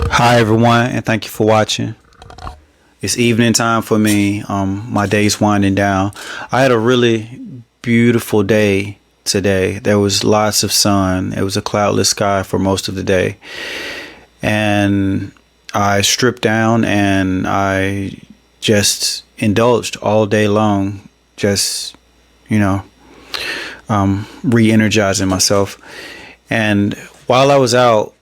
Hi everyone, and thank you for watching. It's evening time for me. My day's winding down. I had a really beautiful day today. There was lots of sun. It was a cloudless sky for most of the day. And I stripped down and I just indulged all day long, just, re-energizing myself. And while I was out,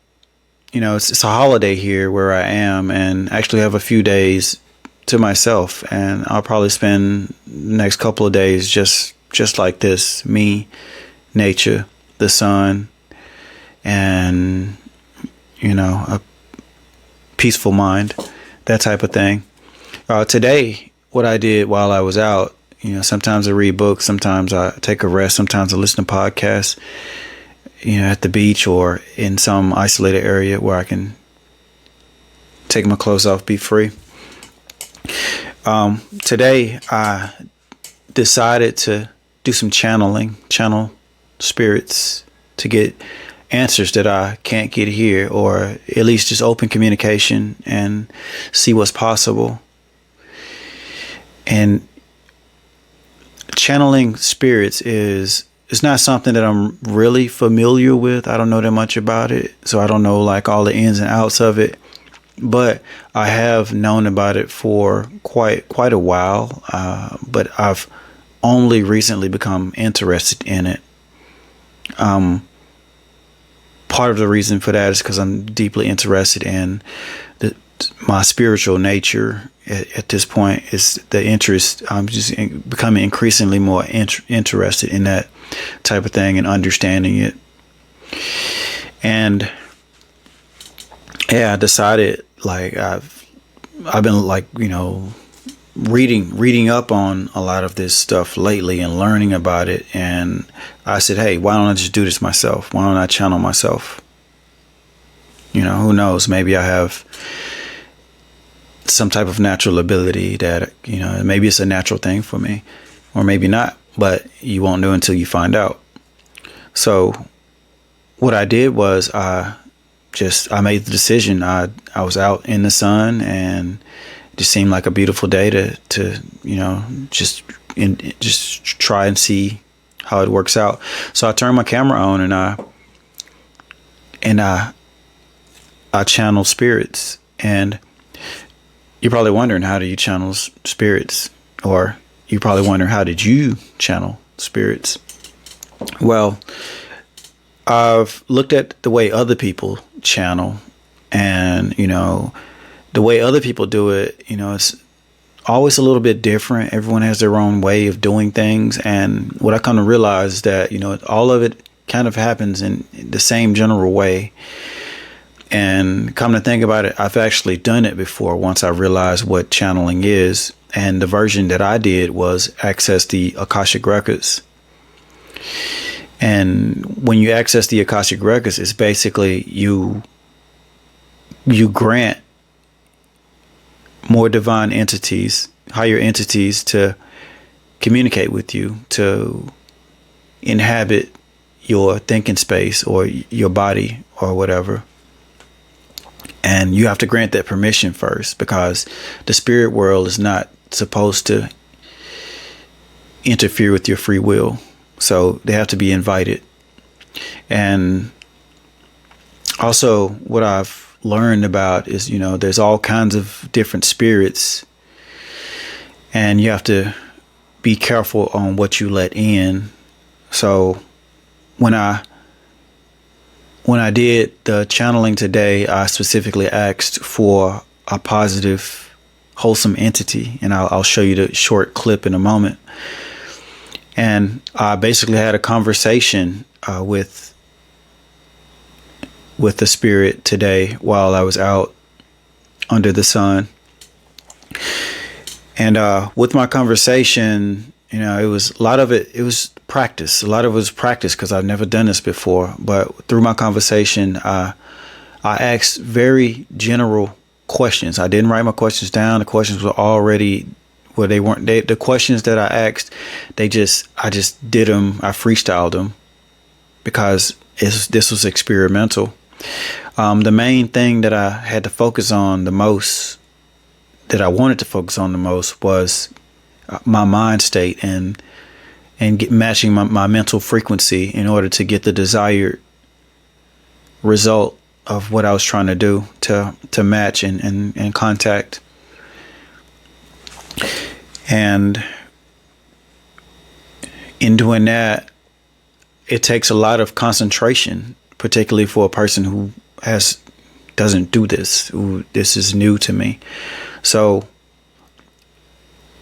it's a holiday here where I am, and actually have a few days to myself, and I'll probably spend the next couple of days just like this, me, nature, the sun, and a peaceful mind, that type of thing. Today, what I did while I was out, sometimes I read books, sometimes I take a rest, sometimes I listen to podcasts, at the beach or in some isolated area where I can take my clothes off, be free. Today, I decided to do some channel spirits to get answers that I can't get here, or at least just open communication and see what's possible. And channeling spirits it's not something that I'm really familiar with. I don't know that much about it, so I don't know like all the ins and outs of it. But I have known about it for quite a while. But I've only recently become interested in it. Part of the reason for that is because I'm deeply interested in my spiritual nature. At this point, is the interest. I'm just becoming increasingly more interested in that type of thing and understanding it. And yeah, I decided like I've been like reading up on a lot of this stuff lately and learning about it. And I said, hey, why don't I just do this myself? Why don't I channel myself? Who knows? Maybe I have some type of natural ability that, maybe it's a natural thing for me, or maybe not, but you won't know until you find out. So what I did was I made the decision. I was out in the sun, and it just seemed like a beautiful day to just try and see how it works out. So I turned my camera on and I channel spirits. And you're probably wondering, how do you channel spirits? Or you're probably wondering, how did you channel spirits? Well, I've looked at the way other people channel, and, the way other people do it, it's always a little bit different. Everyone has their own way of doing things. And what I kind of realized is that, all of it kind of happens in the same general way. And come to think about it, I've actually done it before once I realized what channeling is. And the version that I did was access the akashic records. And when you access the akashic records, it's basically you grant more divine entities, higher entities, to communicate with you, to inhabit your thinking space or your body or whatever. And you have to grant that permission first, because the spirit world is not supposed to interfere with your free will. So they have to be invited. And also what I've learned about is, there's all kinds of different spirits, and you have to be careful on what you let in. So when I did the channeling today, I specifically asked for a positive, wholesome entity, and I'll show you the short clip in a moment. And I basically had a conversation with the spirit today while I was out under the sun. And with my conversation, it was a lot of it was practice. A lot of it was practice because I've never done this before. But through my conversation, I asked very general questions. I didn't write my questions down. The questions were already where they weren't, the questions that I asked, I just did them. I freestyled them because this was experimental. The main thing that I had to focus on the most, that I wanted to focus on the most, was my mind state and matching my mental frequency in order to get the desired result of what I was trying to do, to match and contact. And in doing that, it takes a lot of concentration, particularly for a person who doesn't do this. This is new to me. So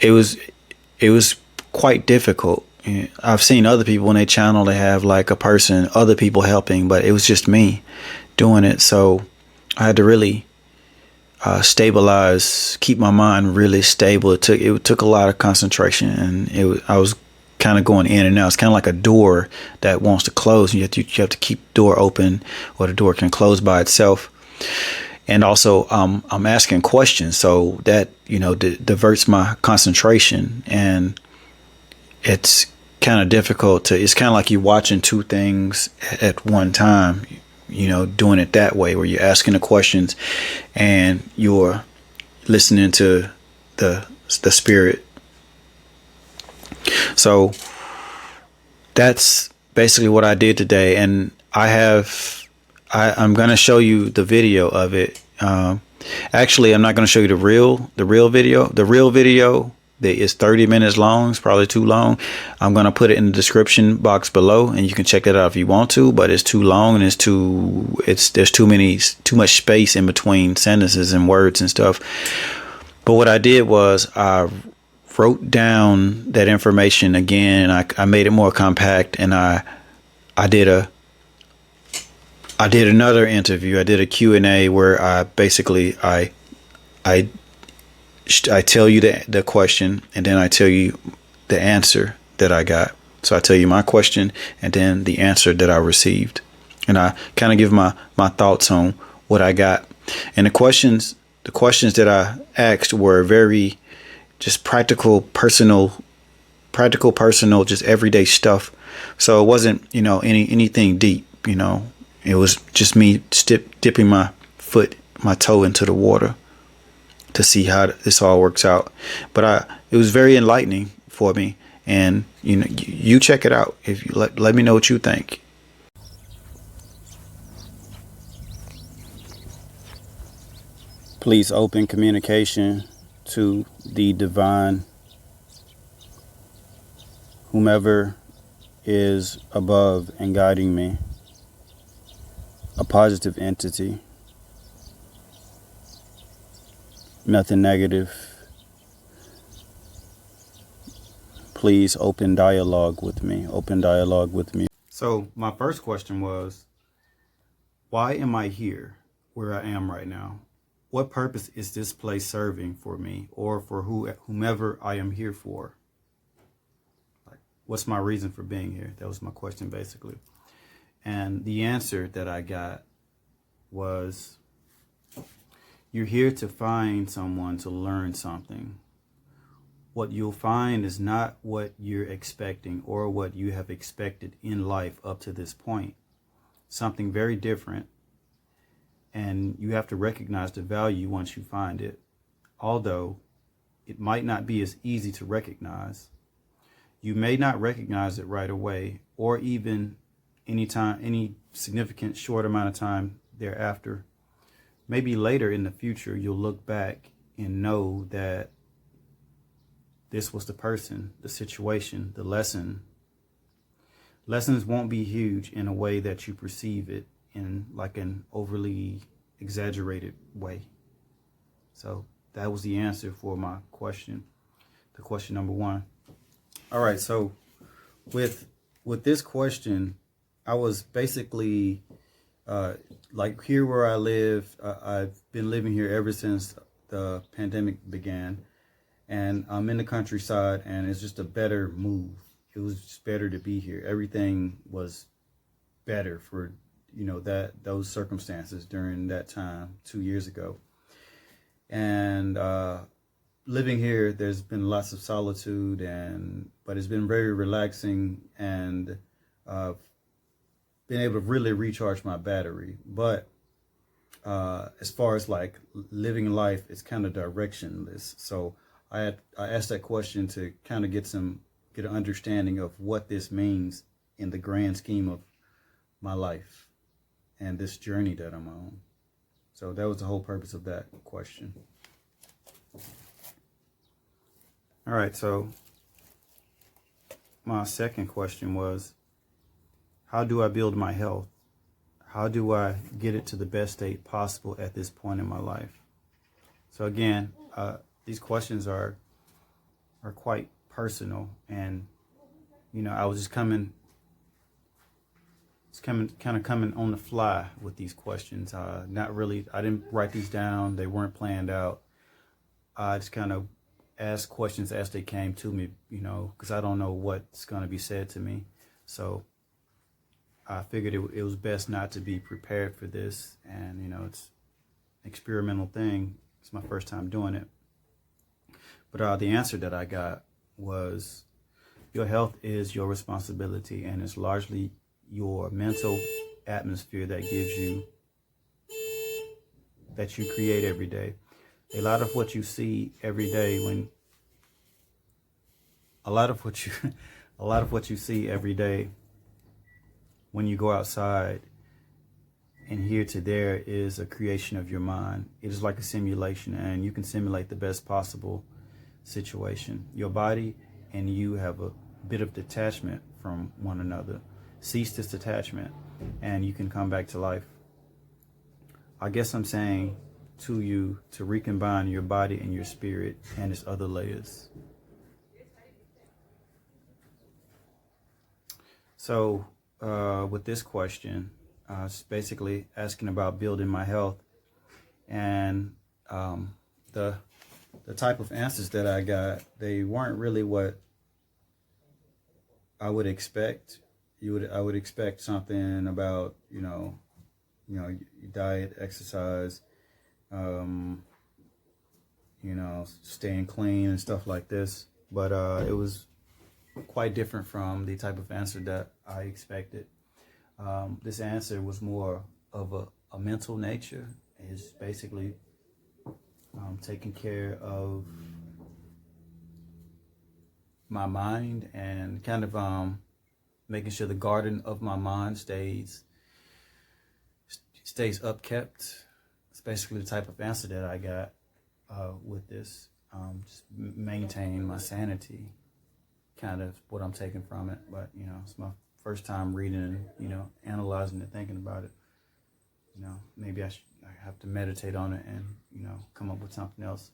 it was quite difficult. I've seen other people when they channel, they have like a person, other people helping, but it was just me doing it. So I had to really stabilize, keep my mind really stable. It took a lot of concentration, and I was kind of going in and out. It's kind of like a door that wants to close. You have to keep the door open, or the door can close by itself. And also, I'm asking questions, so that diverts my concentration, and it's kind of difficult to. It's kind of like you're watching two things at one time. Doing it that way, where you're asking the questions and you're listening to the spirit. So that's basically what I did today, and I'm going to show you the video of it. Actually, I'm not going to show you the real video. The real video that is 30 minutes long. It's probably too long. I'm going to put it in the description box below, and you can check that out if you want to, but it's too long, and there's too much space in between sentences and words and stuff. But what I did was I wrote down that information again, and I made it more compact, and I did another interview. I did a Q&A where I basically I tell you the question, and then I tell you the answer that I got. So I tell you my question and then the answer that I received, and I kind of give my thoughts on what I got. And the questions that I asked were very just practical, personal, just everyday stuff. So it wasn't anything deep. It was just me dipping my toe into the water to see how this all works out. But it was very enlightening for me, and you check it out. If you let me know what you think. Please open communication to the divine, whomever is above and guiding me, a positive entity. Nothing negative. Please open dialogue with me. So my first question was, why am I here where I am right now? What purpose is this place serving for me, or for whomever I am here for? Like, what's my reason for being here? That was my question, basically. And the answer that I got was, you're here to find someone to learn something. What you'll find is not what you're expecting or what you have expected in life up to this point. Something very different. And you have to recognize the value once you find it. Although it might not be as easy to recognize. You may not recognize it right away, or even any significant short amount of time thereafter. Maybe later in the future, you'll look back and know that this was the person, the situation, the lesson. Lessons won't be huge in a way that you perceive it in like an overly exaggerated way. So that was the answer for my question, the question number one. All right, so with this question, I was basically like here where I live. I've been living here ever since the pandemic began, and I'm in the countryside, and it's just a better move. It was just better to be here. Everything was better for those circumstances during that time 2 years ago. And living here, there's been lots of solitude, but it's been very relaxing, and been able to really recharge my battery. But as far as like living life, it's kind of directionless. So I asked that question to kind of get an understanding of what this means in the grand scheme of my life and this journey that I'm on. So that was the whole purpose of that question. All right, so my second question was, how do I build my health? How do I get it to the best state possible at this point in my life? So again, these questions are quite personal, and I was just coming on the fly with these questions. Not really, I didn't write these down. They weren't planned out. I just kind of asked questions as they came to me, because I don't know what's going to be said to me. So I figured it was best not to be prepared for this. And, it's an experimental thing. It's my first time doing it. But the answer that I got was, your health is your responsibility, and it's largely your mental atmosphere that you create every day. A lot of what you see every day a lot of what you see every day when you go outside and here to there is a creation of your mind. It is like a simulation, and you can simulate the best possible situation. Your body and you have a bit of detachment from one another. Cease this detachment and you can come back to life. I guess I'm saying to you to recombine your body and your spirit and its other layers. So with this question, it's basically asking about building my health, and the type of answers that I got, they weren't really what I would expect. I would expect something about diet, exercise, staying clean and stuff like this. But it was quite different from the type of answer that I expected. This answer was more of a mental nature. It's basically taking care of my mind and kind of making sure the garden of my mind stays upkept. It's basically the type of answer that I got with this. Just maintain my sanity, kind of what I'm taking from it. But it's my first time reading and analyzing it, thinking about it. Maybe I have to meditate on it and come up with something else.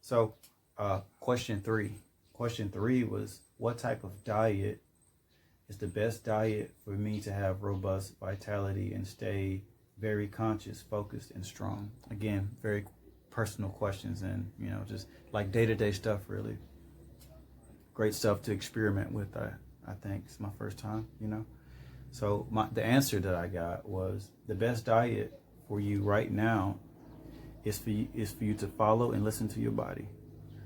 So question three was, what type of diet is the best diet for me to have robust vitality and stay very conscious, focused, and strong? Again, very personal questions, and just like day-to-day stuff, really. Great stuff to experiment with. I think it's my first time, So the answer that I got was, the best diet for you right now is for you to follow and listen to your body.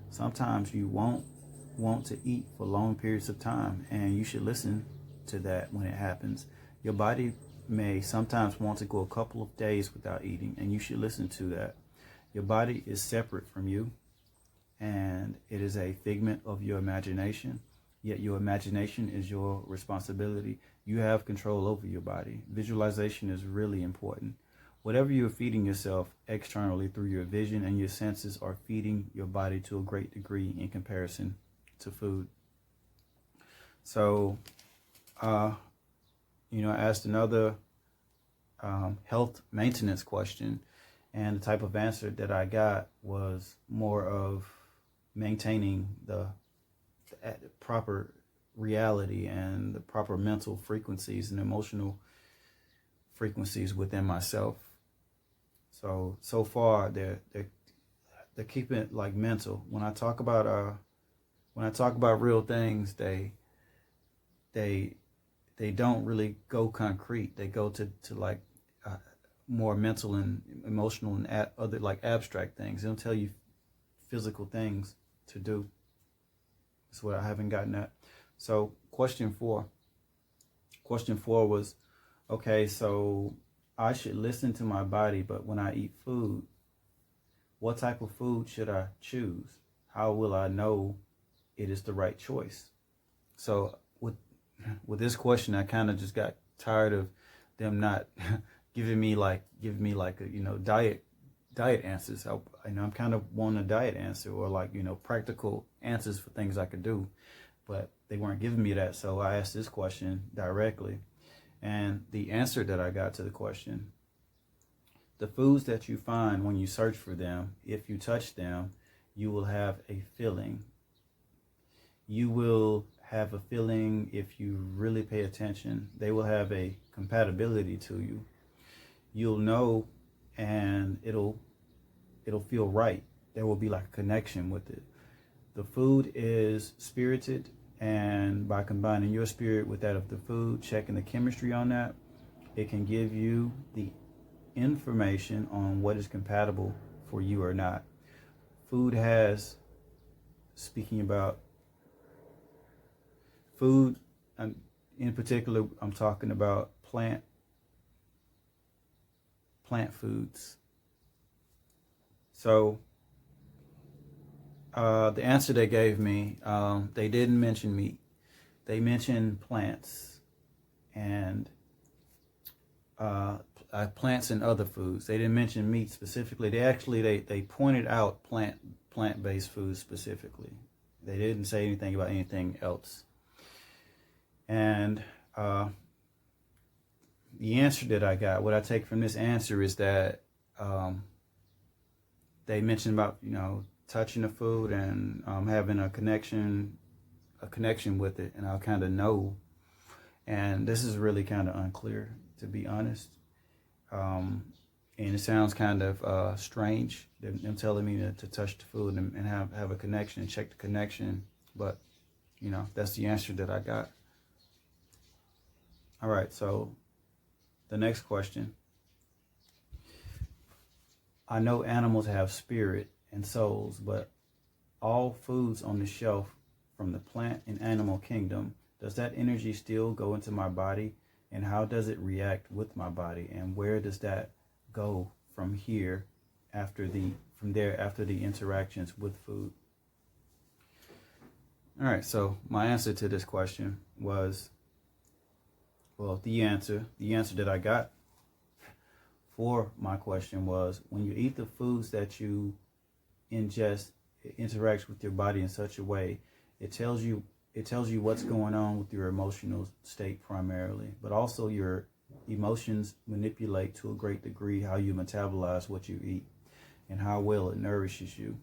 Sometimes you won't want to eat for long periods of time, and you should listen to that when it happens. Your body may sometimes want to go a couple of days without eating, and you should listen to that. Your body is separate from you, and it is a figment of your imagination, yet your imagination is your responsibility. You have control over your body. Visualization is really important. Whatever you're feeding yourself externally through your vision and your senses are feeding your body to a great degree in comparison to food. So, I asked another health maintenance question, and the type of answer that I got was more of maintaining the proper reality and the proper mental frequencies and emotional frequencies within myself. So far they're keeping it like mental. When I talk about real things, they don't really go concrete. They go to like more mental and emotional and other like abstract things. They don't tell you physical things to do. That's what I haven't gotten at. So question four. Question four was, okay, so I should listen to my body, but when I eat food, what type of food should I choose? How will I know it is the right choice? So with this question, I kind of just got tired of them not giving me like a, diet answers. I'm kind of wanting a diet answer, or like, practical answers for things I could do, but they weren't giving me that. So I asked this question directly, and the answer that I got to the question: the foods that you find when you search for them, if you touch them, you will have a feeling. You will have a feeling if you really pay attention. They will have a compatibility to you. You'll know, and it'll feel right. There will be like a connection with it. The food is spirited, and by combining your spirit with that of the food, checking the chemistry on that, it can give you the information on what is compatible for you or not. Food has, speaking about food, in particular, I'm talking about plant foods. So the answer they gave me, they didn't mention meat. They mentioned plants and plants and other foods. They didn't mention meat specifically. They pointed out plant-based foods specifically. They didn't say anything about anything else. And the answer that I got, what I take from this answer is that they mentioned about, touching the food and having a connection with it, and I'll kind of know. And this is really kind of unclear, to be honest. And it sounds kind of strange, them telling me to touch the food and have a connection and check the connection. But, that's the answer that I got. All right, so the next question. I know animals have spirit and souls, but all foods on the shelf from the plant and animal kingdom, does that energy still go into my body? And how does it react with my body? And where does that go from here after the interactions with food? All right, so my answer to this question was, well, the answer that I got for my question was, when you eat the foods that you ingest, it interacts with your body in such a way, it tells you what's going on with your emotional state primarily, but also your emotions manipulate to a great degree how you metabolize what you eat and how well it nourishes you.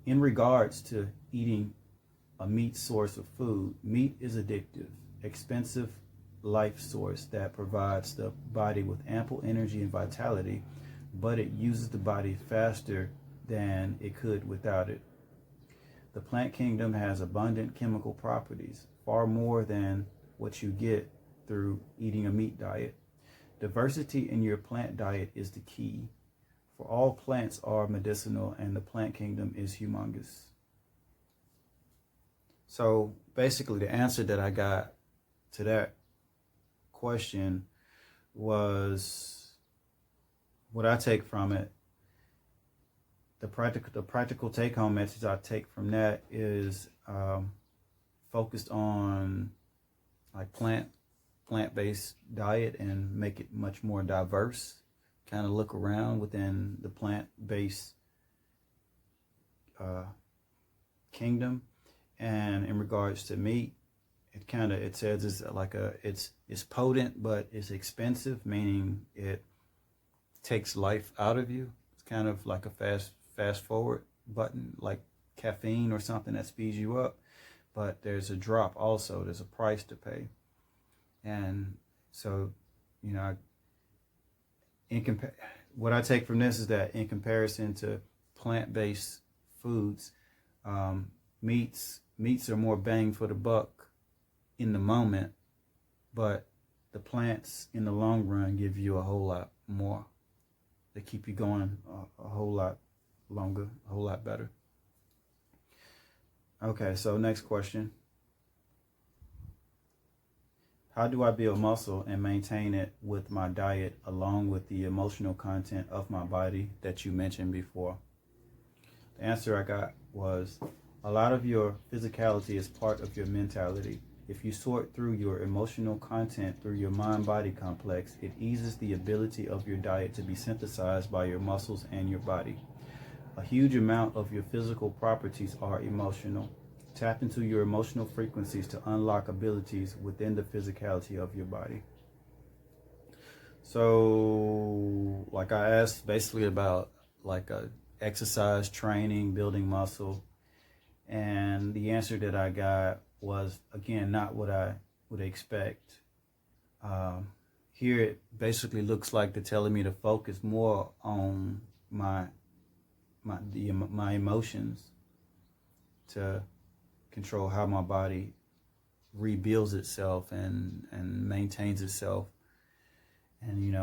In regards to eating a meat source of food, meat is addictive, expensive life source that provides the body with ample energy and vitality, but it uses the body faster than it could without it. The plant kingdom has abundant chemical properties, far more than what you get through eating a meat diet. Diversity in your plant diet is the key, for all plants are medicinal and the plant kingdom is humongous. So basically the answer that I got to that question was, what I take from it, the practical take-home message I take from that is focused on like plant-based diet and make it much more diverse. Kind of look around within the plant-based kingdom, and in regards to meat, it says it's like it's potent, but it's expensive, meaning it takes life out of you. It's kind of like a fast forward button, like caffeine or something that speeds you up, but there's a drop also. There's a price to pay. And so, what I take from this is that in comparison to plant-based foods, meats are more bang for the buck in the moment, but the plants in the long run give you a whole lot more. They keep you going a whole lot longer, a whole lot better. Okay, so next question. How do I build muscle and maintain it with my diet along with the emotional content of my body that you mentioned before? The answer I got was a lot of your physicality is part of your mentality. If you sort through your emotional content through your mind-body complex, it eases the ability of your diet to be synthesized by your muscles and your body. A huge amount of your physical properties are emotional. Tap into your emotional frequencies to unlock abilities within the physicality of your body. So, like I asked basically about like a exercise, training, building muscle, and the answer that I got was, again, not what I would expect. Here it basically looks like they're telling me to focus more on my emotions, to control how my body rebuilds itself and maintains itself. And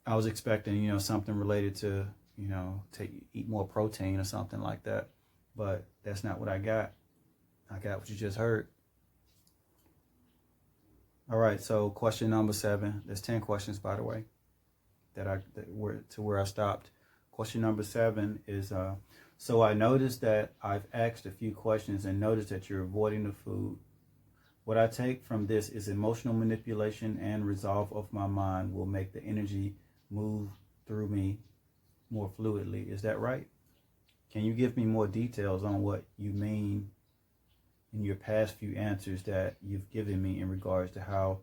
I was expecting something related to eat more protein or something like that, but that's not what I got. I got what you just heard. All right, so question number 7. There's 10 questions, by the way, that were to where I stopped. Question number 7 is, so I noticed that I've asked a few questions and noticed that you're avoiding the food. What I take from this is emotional manipulation and resolve of my mind will make the energy move through me more fluidly. Is that right? Can you give me more details on what you mean in your past few answers that you've given me in regards to how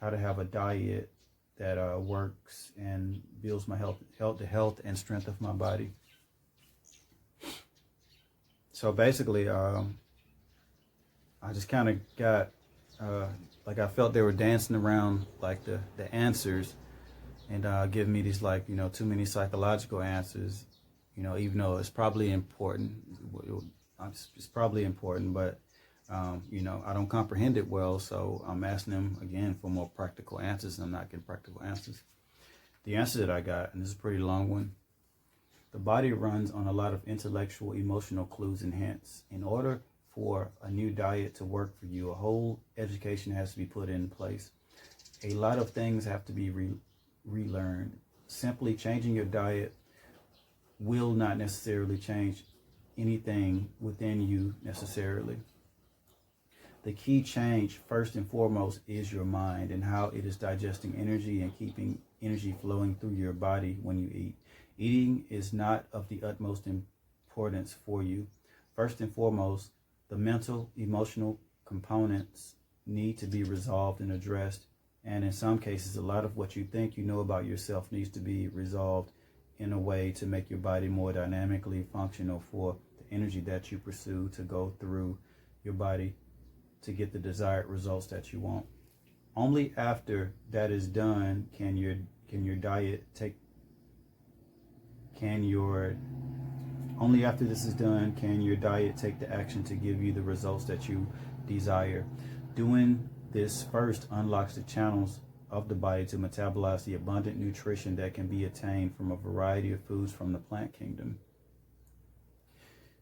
to have a diet that works and builds my the health and strength of my body? So basically, I just kind of got like I felt they were dancing around like the answers and giving me these like too many psychological answers. Even though it's probably important, it's probably important, but I don't comprehend it well, so I'm asking them again for more practical answers, and I'm not getting practical answers. The answer that I got, and this is a pretty long one: the body runs on a lot of intellectual, emotional clues and hints. In order for a new diet to work for you, a whole education has to be put in place. A lot of things have to be relearned. Simply changing your diet will not necessarily change anything within you necessarily. The key change, first and foremost, is your mind and how it is digesting energy and keeping energy flowing through your body when you eat. Eating is not of the utmost importance for you. First and foremost, the mental, emotional components need to be resolved and addressed. And in some cases, a lot of what you think you know about yourself needs to be resolved in a way to make your body more dynamically functional for the energy that you pursue to go through your body to get the desired results that you want. Only after that is done can your diet take only after this is done can your diet take the action to give you the results that you desire. Doing this first unlocks the channels of the body to metabolize the abundant nutrition that can be attained from a variety of foods from the plant kingdom.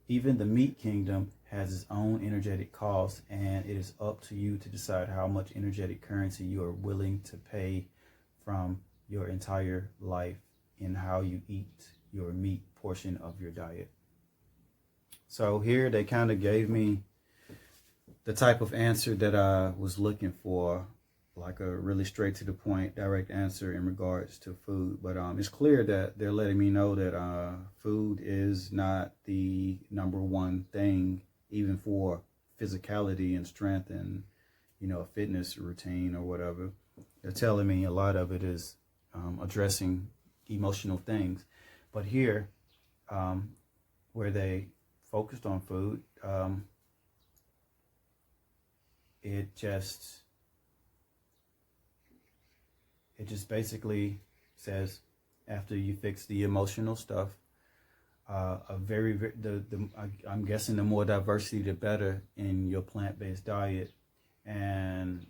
Even the meat kingdom has its own energetic cost, and it is up to you to decide how much energetic currency you are willing to pay from your entire life in how you eat your meat portion of your diet. So here they kind of gave me the type of answer that I was looking for, like a really straight to the point, direct answer in regards to food. But it's clear that they're letting me know that food is not the number one thing, even for physicality and strength and, a fitness routine or whatever. They're telling me a lot of it is addressing emotional things. But here, where they focused on food, it just basically says, after you fix the emotional stuff, I'm guessing the more diversity, the better in your plant-based diet. And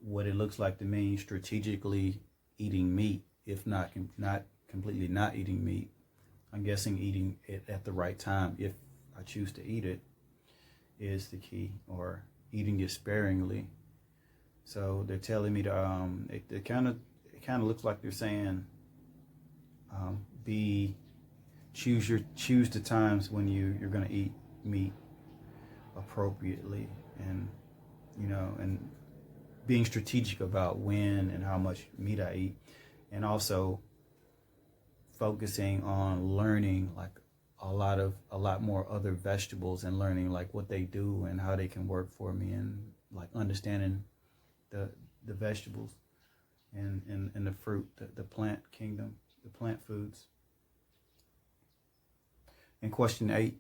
what it looks like to me, strategically eating meat, if not completely not eating meat, I'm guessing eating it at the right time, if I choose to eat it, is the key, or eating it sparingly. So they're telling me to it kind of looks like they're saying be choose the times when you're gonna eat meat appropriately, and and being strategic about when and how much meat I eat, and also focusing on learning like a lot more other vegetables, and learning like what they do and how they can work for me, and like understanding the vegetables and the fruit, the plant kingdom, the plant foods. And question eight,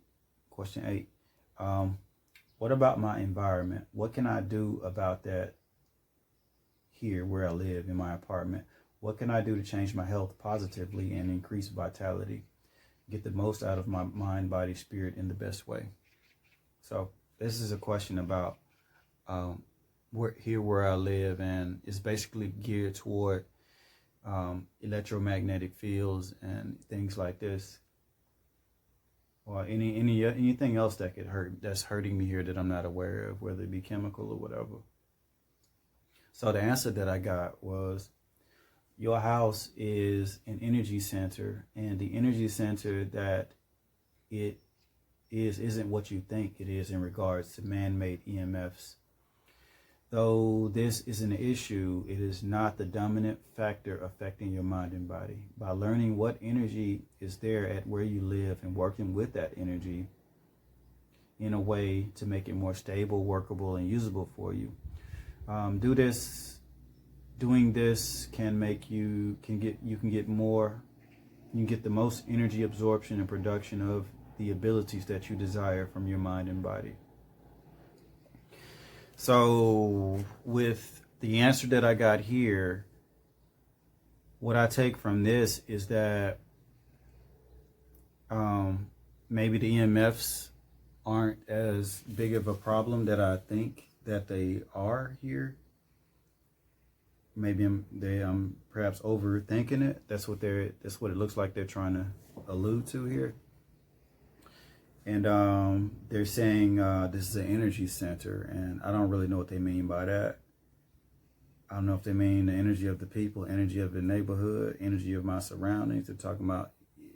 what about my environment? What can I do about that here where I live in my apartment? What can I do to change my health positively and increase vitality? Get the most out of my mind, body, spirit in the best way. So this is a question about where I live, and it's basically geared toward electromagnetic fields and things like this, or anything else that could that's hurting me here that I'm not aware of, whether it be chemical or whatever. So the answer that I got was, your house is an energy center, and the energy center that it isn't what you think it is in regards to man-made EMFs. Though this is an issue, it is not the dominant factor affecting your mind and body. By learning what energy is there at where you live and working with that energy in a way to make it more stable, workable, and usable for you. Doing this can make you can get the most energy absorption and production of the abilities that you desire from your mind and body. So with the answer that I got here, what I take from this is that maybe the EMFs aren't as big of a problem that I think that they are here. Maybe I'm perhaps overthinking it. That's what it looks like they're trying to allude to here. And they're saying this is an energy center, and I don't really know what they mean by that. I don't know if they mean the energy of the people, energy of the neighborhood, energy of my surroundings. They're talking about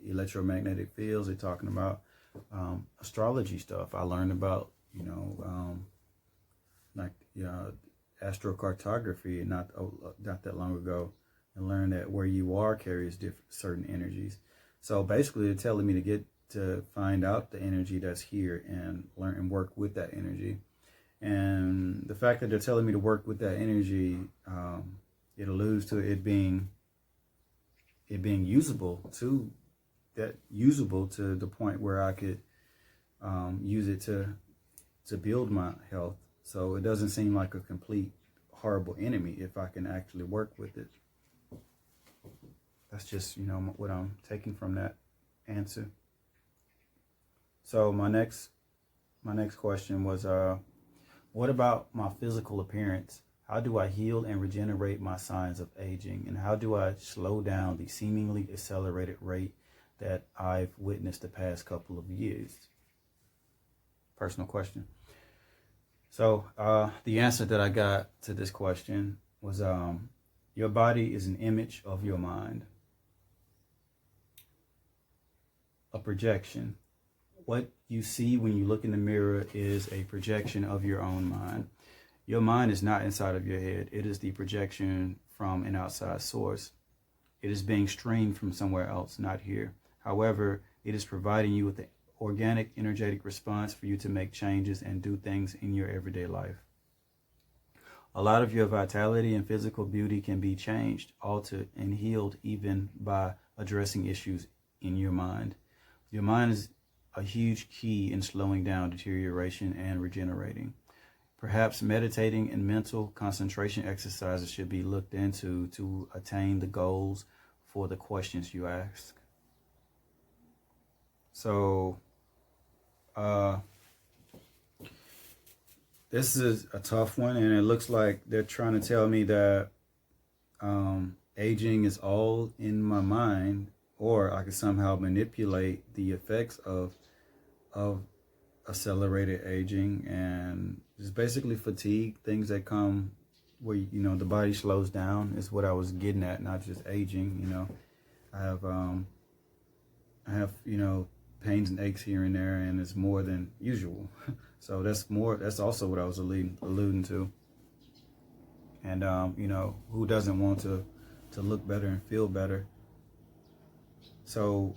electromagnetic fields. They're talking about astrology stuff. I learned about, astrocartography not that long ago, and learned that where you are carries certain energies. So basically, they're telling me to find out the energy that's here and learn and work with that energy. And the fact that they're telling me to work with that energy, it alludes to it being usable to the point where I could use it to build my health. So it doesn't seem like a complete horrible enemy if I can actually work with it. That's just what I'm taking from that answer. So my next question was, what about my physical appearance? How do I heal and regenerate my signs of aging? And how do I slow down the seemingly accelerated rate that I've witnessed the past couple of years? Personal question. So the answer that I got to this question was, your body is an image of your mind, a projection. What you see when you look in the mirror is a projection of your own mind. Your mind is not inside of your head. It is the projection from an outside source. It is being streamed from somewhere else, not here. However, it is providing you with the organic, energetic response for you to make changes and do things in your everyday life. A lot of your vitality and physical beauty can be changed, altered, and healed even by addressing issues in your mind. Your mind is a huge key in slowing down deterioration and regenerating. Perhaps meditating and mental concentration exercises should be looked into to attain the goals for the questions you ask. So, this is a tough one, and it looks like they're trying to tell me that aging is all in my mind, or I could somehow manipulate the effects of accelerated aging and just basically fatigue, things that come where the body slows down is what I was getting at, not just aging. I have pains and aches here and there, and it's more than usual. So that's also what I was alluding to. And who doesn't want to look better and feel better? So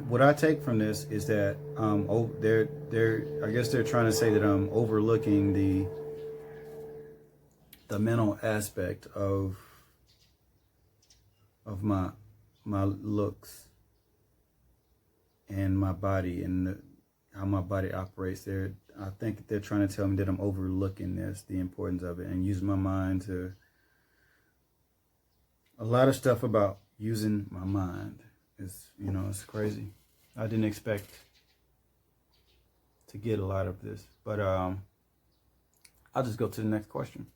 what I take from this is that I guess they're trying to say that I'm overlooking the mental aspect of my looks and my body and how my body operates. I think they're trying to tell me that I'm overlooking the importance of it, and using my mind to a lot of stuff about using my mind. It's crazy. I didn't expect to get a lot of this, but I'll just go to the next question.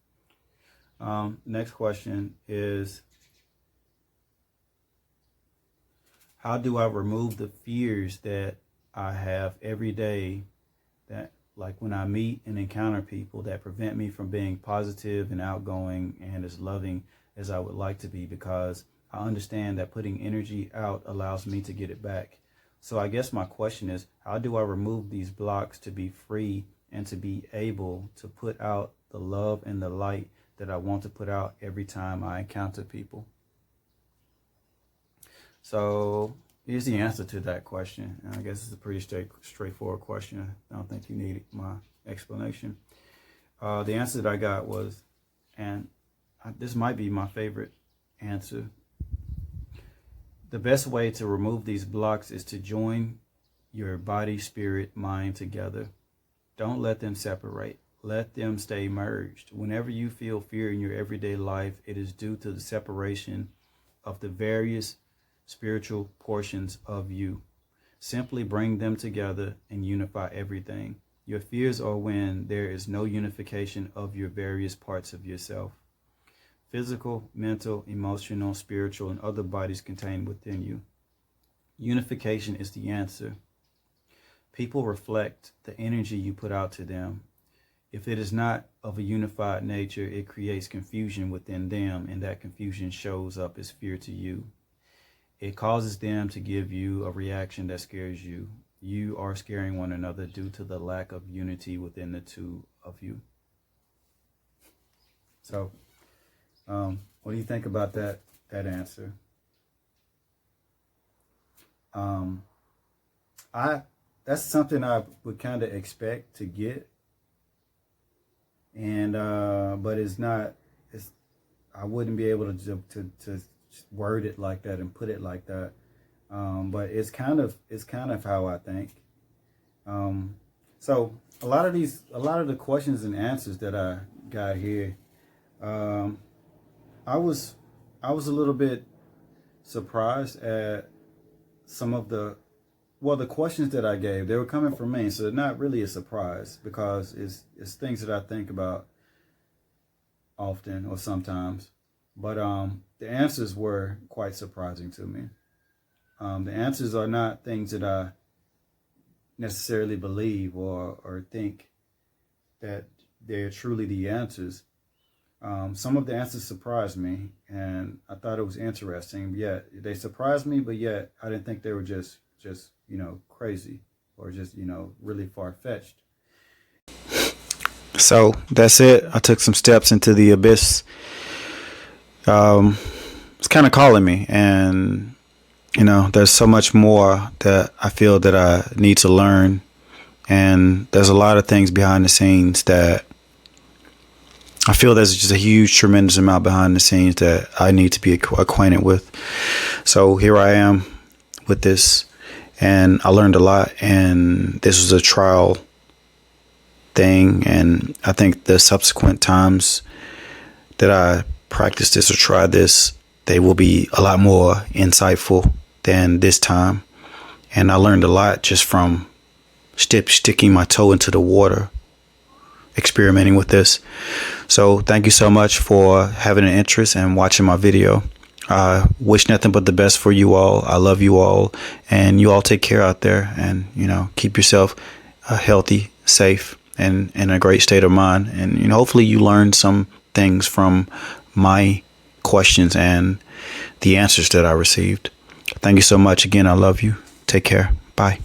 Next question is, how do I remove the fears that I have every day, that like when I meet and encounter people, that prevent me from being positive and outgoing and as loving as I would like to be, because I understand that putting energy out allows me to get it back. So I guess my question is, how do I remove these blocks to be free and to be able to put out the love and the light that I want to put out every time I encounter people? So here's the answer to that question. And I guess it's a pretty straightforward question. I don't think you need my explanation. The answer that I got was, and this might be my favorite answer, the best way to remove these blocks is to join your body, spirit, mind together. Don't let them separate. Let them stay merged. Whenever you feel fear in your everyday life, it is due to the separation of the various spiritual portions of you. Simply bring them together and unify everything. Your fears are when there is no unification of your various parts of yourself. Physical, mental, emotional, spiritual, and other bodies contained within you. Unification is the answer. People reflect the energy you put out to them. If it is not of a unified nature, it creates confusion within them, and that confusion shows up as fear to you. It causes them to give you a reaction that scares you. You are scaring one another due to the lack of unity within the two of you. So, what do you think about that answer? That's something I would kind of expect to get, and but I wouldn't be able to word it like that and put it like that. But it's kind of how I think. So a lot of the questions and answers that I got here, I was a little bit surprised at some of the questions that I gave. They were coming from me, so they're not really a surprise, because it's things that I think about often or sometimes. But the answers were quite surprising to me. The answers are not things that I necessarily believe or think that they're truly the answers. Some of the answers surprised me, and I thought it was interesting. Yet they surprised me, but yet I didn't think they were just crazy or just really far-fetched. So that's it. I took some steps into the abyss. It's kind of calling me, and there's so much more that I feel that I need to learn, and there's a lot of things behind the scenes that I feel there's just a huge, tremendous amount behind the scenes that I need to be acquainted with. So here I am with this, and I learned a lot, and this was a trial thing, and I think the subsequent times that I practice this or try this, they will be a lot more insightful than this time. And I learned a lot just from sticking my toe into the water. experimenting with this. So thank you so much for having an interest and watching my video. Wish nothing but the best for you all. I love you all, and you all take care out there, and keep yourself healthy, safe, and in a great state of mind. And hopefully you learned some things from my questions and the answers that I received. Thank you so much again. I love you. Take care. Bye.